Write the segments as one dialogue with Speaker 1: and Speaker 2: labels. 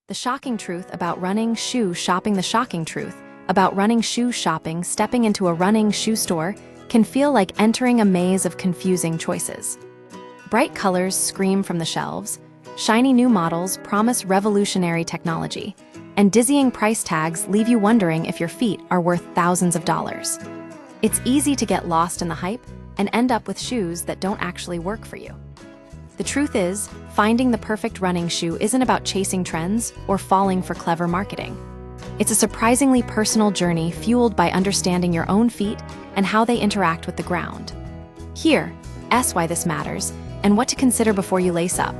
Speaker 1: The shocking truth about running shoe shopping. The shocking truth about running shoe shopping. Stepping into a running shoe store can feel like entering a maze of confusing choices. Bright colors scream from the shelves, shiny new models promise revolutionary technology, and dizzying price tags leave you wondering if your feet are worth thousands of dollars. It's easy to get lost in the hype and end up with shoes that don't actually work for you. The truth is, finding the perfect running shoe isn't about chasing trends or falling for clever marketing. It's a surprisingly personal journey fueled by understanding your own feet and how they interact with the ground. Here's why this matters and what to consider before you lace up.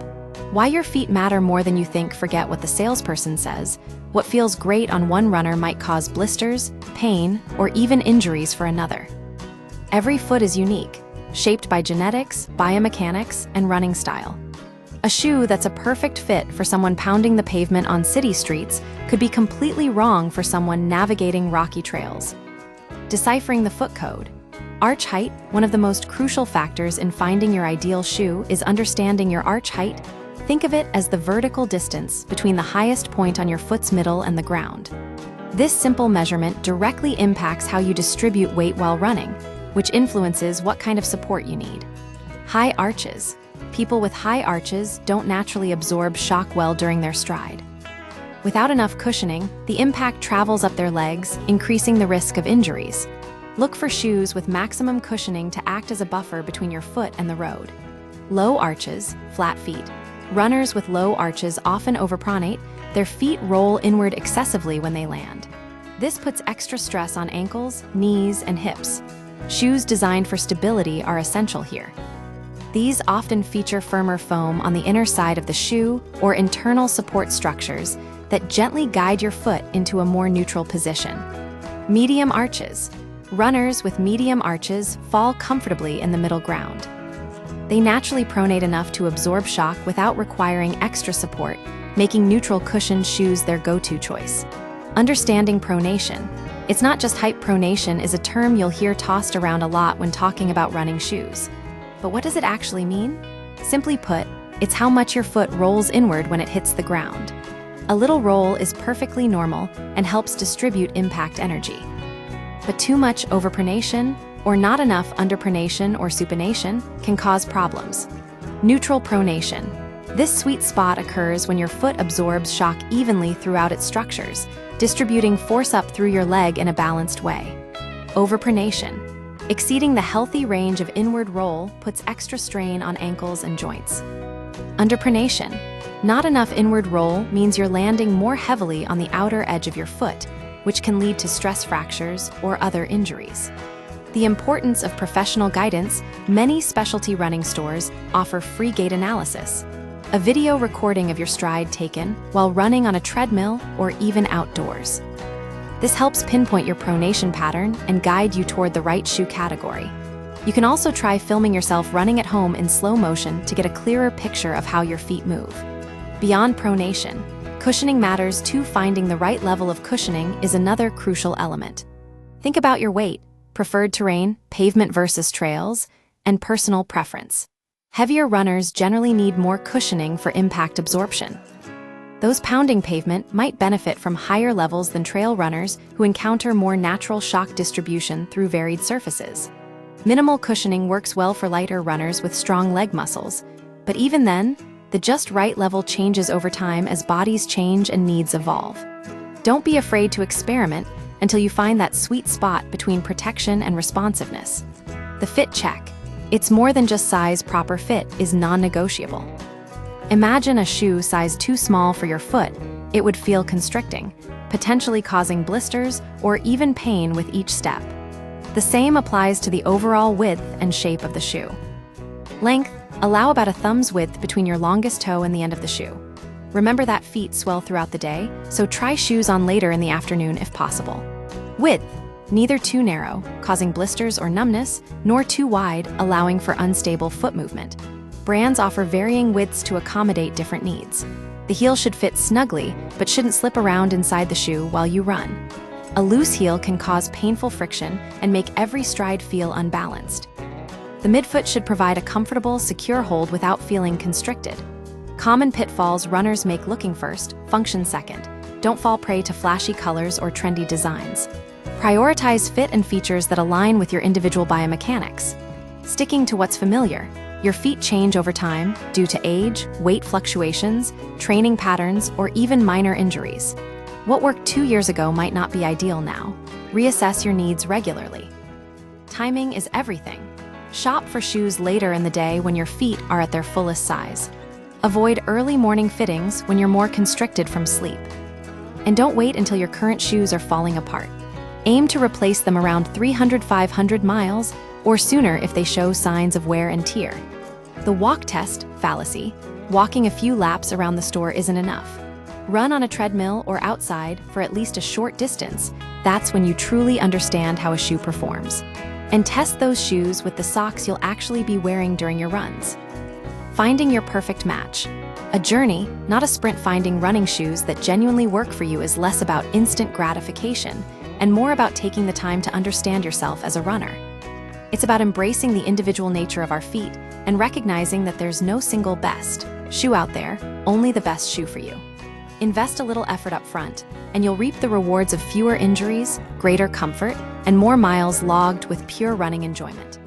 Speaker 1: Why your feet matter more than you think. Forget what the salesperson says. What feels great on one runner might cause blisters, pain, or even injuries for another. Every foot is unique, shaped by genetics, biomechanics, and running style. A shoe that's a perfect fit for someone pounding the pavement on city streets could be completely wrong for someone navigating rocky trails. Deciphering the foot code. Arch height. One of the most crucial factors in finding your ideal shoe is understanding your arch height. Think of it as the vertical distance between the highest point on your foot's middle and the ground. This simple measurement directly impacts how you distribute weight while running, which influences what kind of support you need. High arches. People with high arches don't naturally absorb shock well during their stride. Without enough cushioning, the impact travels up their legs, increasing the risk of injuries. Look for shoes with maximum cushioning to act as a buffer between your foot and the road. Low arches, flat feet. Runners with low arches often overpronate. Their feet roll inward excessively when they land. This puts extra stress on ankles, knees, and hips. Shoes designed for stability are essential here. These often feature firmer foam on the inner side of the shoe or internal support structures that gently guide your foot into a more neutral position. Medium arches. Runners with medium arches fall comfortably in the middle ground. They naturally pronate enough to absorb shock without requiring extra support, making neutral cushioned shoes their go-to choice. Understanding pronation. It's not just hype. Pronation is a term you'll hear tossed around a lot when talking about running shoes. But what does it actually mean? Simply put, it's how much your foot rolls inward when it hits the ground. A little roll is perfectly normal and helps distribute impact energy. But too much overpronation or not enough underpronation or supination can cause problems. Neutral pronation. This sweet spot occurs when your foot absorbs shock evenly throughout its structures, distributing force up through your leg in a balanced way. Overpronation. Exceeding the healthy range of inward roll puts extra strain on ankles and joints. Underpronation. Not enough inward roll means you're landing more heavily on the outer edge of your foot, which can lead to stress fractures or other injuries. The importance of professional guidance. Many specialty running stores offer free gait analysis, a video recording of your stride taken while running on a treadmill or even outdoors. This helps pinpoint your pronation pattern and guide you toward the right shoe category. You can also try filming yourself running at home in slow motion to get a clearer picture of how your feet move. Beyond pronation, cushioning matters too. Finding the right level of cushioning is another crucial element. Think about your weight, preferred terrain, pavement versus trails, and personal preference. Heavier runners generally need more cushioning for impact absorption. Those pounding pavement might benefit from higher levels than trail runners who encounter more natural shock distribution through varied surfaces. Minimal cushioning works well for lighter runners with strong leg muscles, but even then, the just right level changes over time as bodies change and needs evolve. Don't be afraid to experiment until you find that sweet spot between protection and responsiveness. The fit check. It's more than just size. Proper fit is non-negotiable. Imagine a shoe size too small for your foot. It would feel constricting, potentially causing blisters or even pain with each step. The same applies to the overall width and shape of the shoe. Length. Allow about a thumb's width between your longest toe and the end of the shoe. Remember that feet swell throughout the day, so try shoes on later in the afternoon if possible. Width. Neither too narrow, causing blisters or numbness, nor too wide, allowing for unstable foot movement. Brands offer varying widths to accommodate different needs. The heel should fit snugly, but shouldn't slip around inside the shoe while you run. A loose heel can cause painful friction and make every stride feel unbalanced. The midfoot should provide a comfortable, secure hold without feeling constricted. Common pitfalls runners make: looking first, function second. Don't fall prey to flashy colors or trendy designs. Prioritize fit and features that align with your individual biomechanics. Sticking to what's familiar. Your feet change over time due to age, weight fluctuations, training patterns, or even minor injuries. What worked 2 years ago might not be ideal now. Reassess your needs regularly. Timing is everything. Shop for shoes later in the day when your feet are at their fullest size. Avoid early morning fittings when you're more constricted from sleep. And don't wait until your current shoes are falling apart. Aim to replace them around 300-500 miles or sooner if they show signs of wear and tear. The walk test fallacy. Walking a few laps around the store isn't enough. Run on a treadmill or outside for at least a short distance. That's when you truly understand how a shoe performs. And test those shoes with the socks you'll actually be wearing during your runs. Finding your perfect match. A journey, not a sprint. Finding running shoes that genuinely work for you is less about instant gratification and more about taking the time to understand yourself as a runner. It's about embracing the individual nature of our feet and recognizing that there's no single best shoe out there, only the best shoe for you. Invest a little effort up front, and you'll reap the rewards of fewer injuries, greater comfort, and more miles logged with pure running enjoyment.